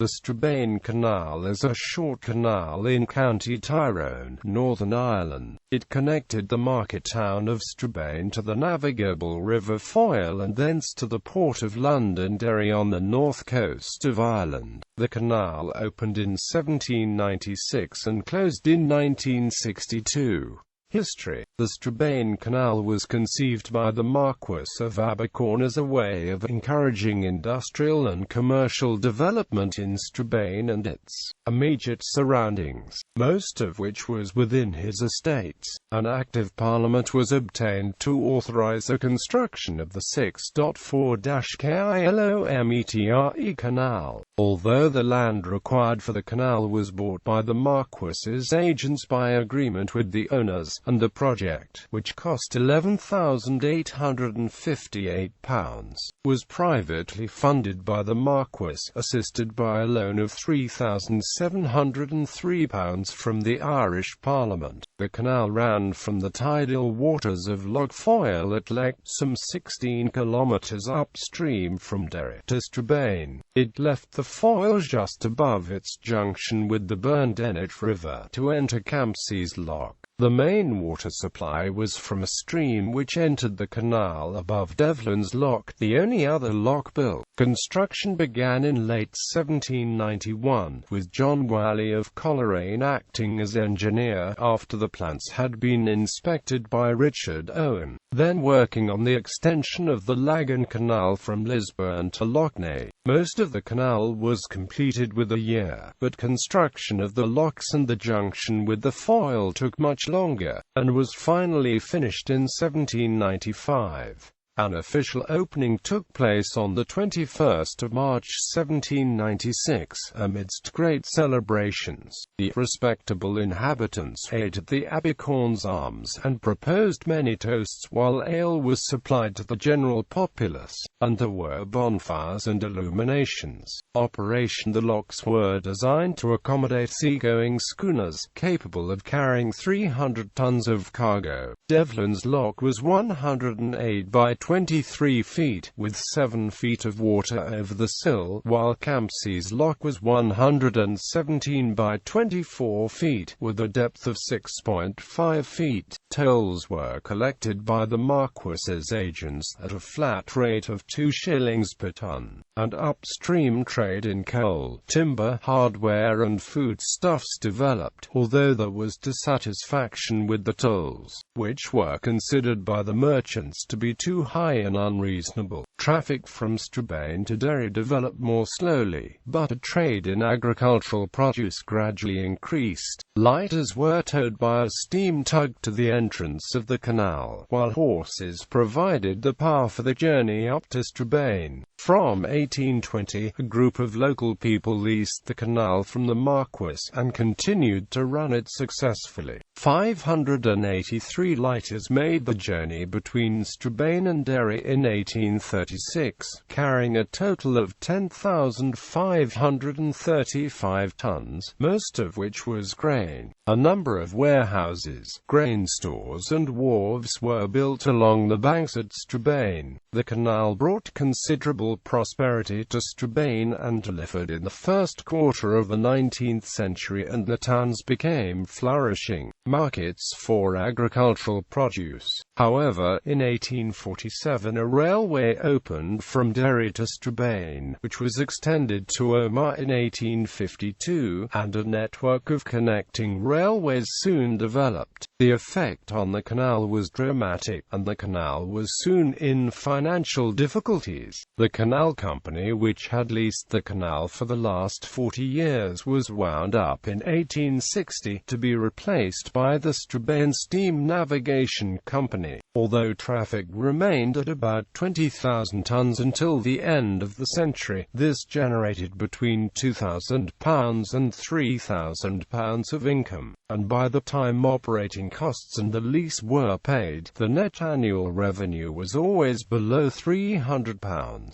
The Strabane Canal is a short canal in County Tyrone, Northern Ireland. It connected the market town of Strabane to the navigable River Foyle and thence to the port of Londonderry on the north coast of Ireland. The canal opened in 1796 and closed in 1962. History. The Strabane Canal was conceived by the Marquess of Abercorn as a way of encouraging industrial and commercial development in Strabane and its immediate surroundings, most of which was within his estates. An Act of Parliament was obtained to authorise the construction of the 6.4-kilometre canal. Although the land required for the canal was bought by the Marquess's agents by agreement with the owners, and the project, which cost £11,858, was privately funded by the Marquess, assisted by a loan of £3,703 from the Irish Parliament. The canal ran from the tidal waters of Lough Foyle at Leck, some 16 kilometres upstream from Derry, to Strabane. It left the Foyle just above its junction with the Burndennet River to enter Campsies Loch. The main water supply was from a stream which entered the canal above Devlin's Loch, the only other loch built. Construction began in late 1791, with John Whalley of Coleraine acting as engineer after the plans had been inspected by Richard Owen, then working on the extension of the Lagan Canal from Lisburn to Loughney. Most of the canal was completed within a year, but construction of the locks and the junction with the Foyle took much longer, and was finally finished in 1795. An official opening took place on the 21st of March 1796, amidst great celebrations. The respectable inhabitants ate at the Abercorn's Arms, and proposed many toasts while ale was supplied to the general populace, and there were bonfires and illuminations. The locks were designed to accommodate sea-going schooners, capable of carrying 300 tons of cargo. Devlin's Loch was 108 by 23 feet, with 7 feet of water over the sill, while Campsies Loch was 117 by 24 feet, with a depth of 6.5 feet. Tolls were collected by the Marquess's agents at a flat rate of 2 shillings per ton, and upstream trade in coal, timber, hardware and foodstuffs developed, although there was dissatisfaction with the tolls, which were considered by the merchants to be too high and unreasonable. Traffic from Strabane to Derry developed more slowly, but a trade in agricultural produce gradually increased. Lighters were towed by a steam tug to the entrance of the canal, while horses provided the power for the journey up to Strabane. From 1820, a group of local people leased the canal from the Marquess, and continued to run it successfully. 583 lighters made the journey between Strabane and Derry in 1836, carrying a total of 10,535 tons, most of which was grain. A number of warehouses, grain stores and wharves were built along the banks at Strabane. The canal brought considerable prosperity to Strabane and delivered in the first quarter of the 19th century, and the towns became flourishing markets for agricultural produce. However, in 1847 a railway opened from Derry to Strabane, which was extended to Omagh in 1852, and a network of connecting railways soon developed. The effect on the canal was dramatic, and the canal was soon in financial difficulties. The canal company, which had leased the canal for the last 40 years, was wound up in 1860 to be replaced by the Strabane Steam Navigation Company. Although traffic remained at about 20,000 tons until the end of the century, this generated between £2,000 and £3,000 of income, and by the time operating costs and the lease were paid, the net annual revenue was always below £300.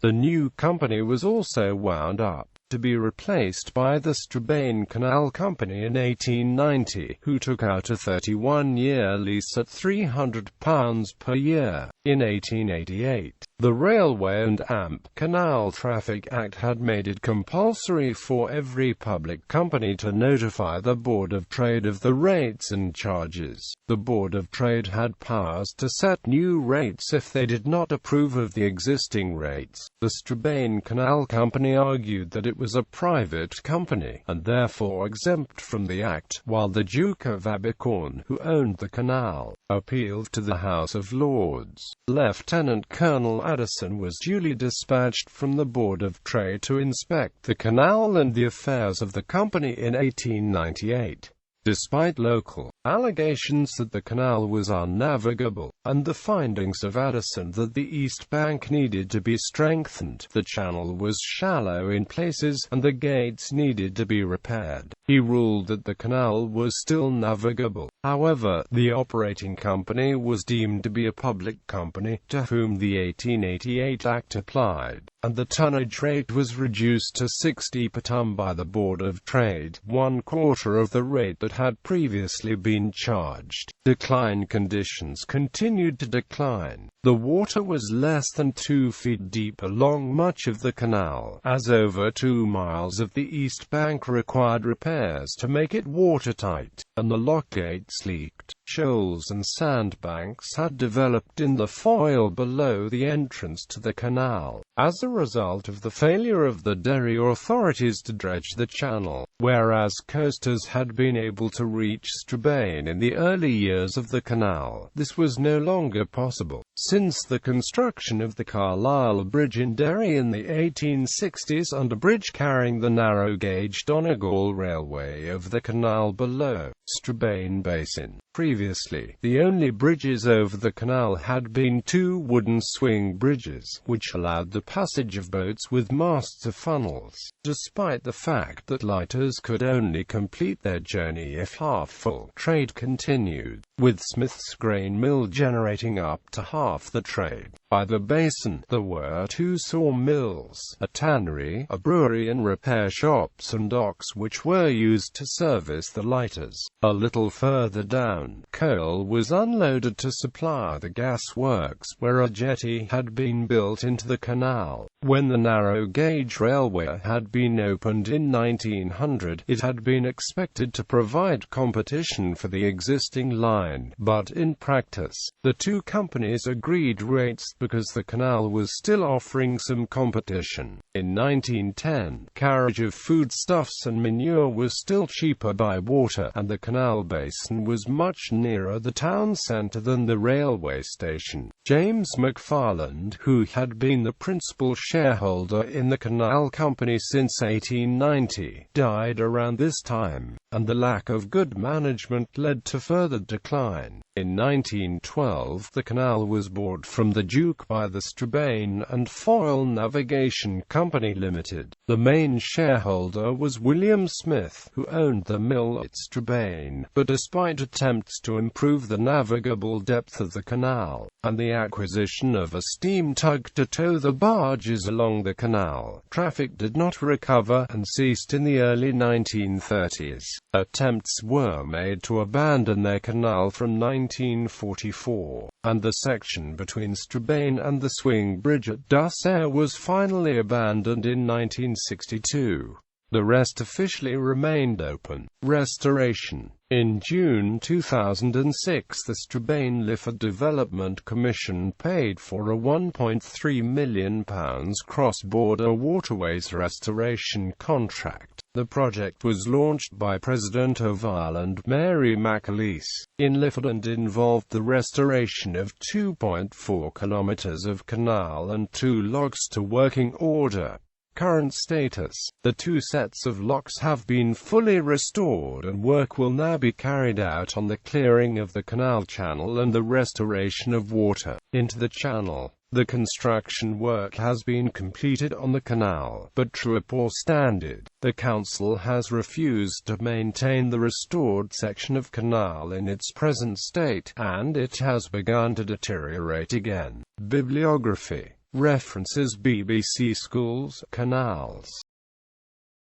The new company was also wound up. to be replaced by the Strabane Canal Company in 1890, who took out a 31-year lease at £300 per year. In 1888, the Railway and Canal Traffic Act had made it compulsory for every public company to notify the Board of Trade of the rates and charges. The Board of Trade had powers to set new rates if they did not approve of the existing rates. The Strabane Canal Company argued that it was a private company, and therefore exempt from the Act, while the Duke of Abercorn, who owned the canal, appealed to the House of Lords. Lieutenant Colonel Addison was duly dispatched from the Board of Trade to inspect the canal and the affairs of the company in 1898. Despite local allegations that the canal was unnavigable, and the findings of Addison that the east bank needed to be strengthened, the channel was shallow in places, and the gates needed to be repaired, he ruled that the canal was still navigable. However, the operating company was deemed to be a public company, to whom the 1888 Act applied, and the tonnage rate was reduced to 60 per ton by the Board of Trade, 1/4 of the rate that had previously been charged. Decline conditions continued to decline. The water was less than 2 feet deep along much of the canal, as over 2 miles of the east bank required repairs to make it watertight, and the lock gates leaked. Shoals and sandbanks had developed in the Foyle below the entrance to the canal, as a result of the failure of the Derry authorities to dredge the channel, whereas coasters had been able to reach Strabane in the early years of the canal. This was no longer possible, since the construction of the Carlisle Bridge in Derry in the 1860s and a bridge carrying the narrow-gauge Donegal Railway over the canal below Strabane Basin. Previously, the only bridges over the canal had been 2 wooden swing bridges, which allowed the passage of boats with masts of funnels. Despite the fact that lighters could only complete their journey if half full, trade continued, with Smith's grain mill generating up to half the trade. By the basin, there were 2 sawmills, a tannery, a brewery and repair shops and docks which were used to service the lighters. A little further down, coal was unloaded to supply the gas works, where a jetty had been built into the canal. When the narrow-gauge railway had been opened in 1900, it had been expected to provide competition for the existing line, but in practice, the 2 companies agreed rates because the canal was still offering some competition. In 1910, carriage of foodstuffs and manure was still cheaper by water, and the canal basin was much nearer the town centre than the railway station. James McFarland, who had been the principal shareholder in the canal company since 1890, died around this time, and the lack of good management led to further decline. In 1912, the canal was bought from the Duke by the Strabane and Foyle Navigation Company Limited. The main shareholder was William Smith, who owned the mill at Strabane, but despite attempts to improve the navigable depth of the canal, and the acquisition of a steam tug to tow the barges along the canal, traffic did not recover and ceased in the early 1930s. Attempts were made to abandon their canal from 1944, and the section between Strabane and the swing bridge at Dussair was finally abandoned in 1962. The rest officially remained open. Restoration. In June 2006, the Strabane Lifford Development Commission paid for a £1.3 million cross-border waterways restoration contract. The project was launched by President of Ireland Mary McAleese in Lifford and involved the restoration of 2.4 kilometres of canal and 2 locks to working order. Current status: the 2 sets of locks have been fully restored and work will now be carried out on the clearing of the canal channel and the restoration of water into the channel. The construction work has been completed on the canal, but to a poor standard. The council has refused to maintain the restored section of canal in its present state, and it has begun to deteriorate again. Bibliography. References: BBC Schools, Canals.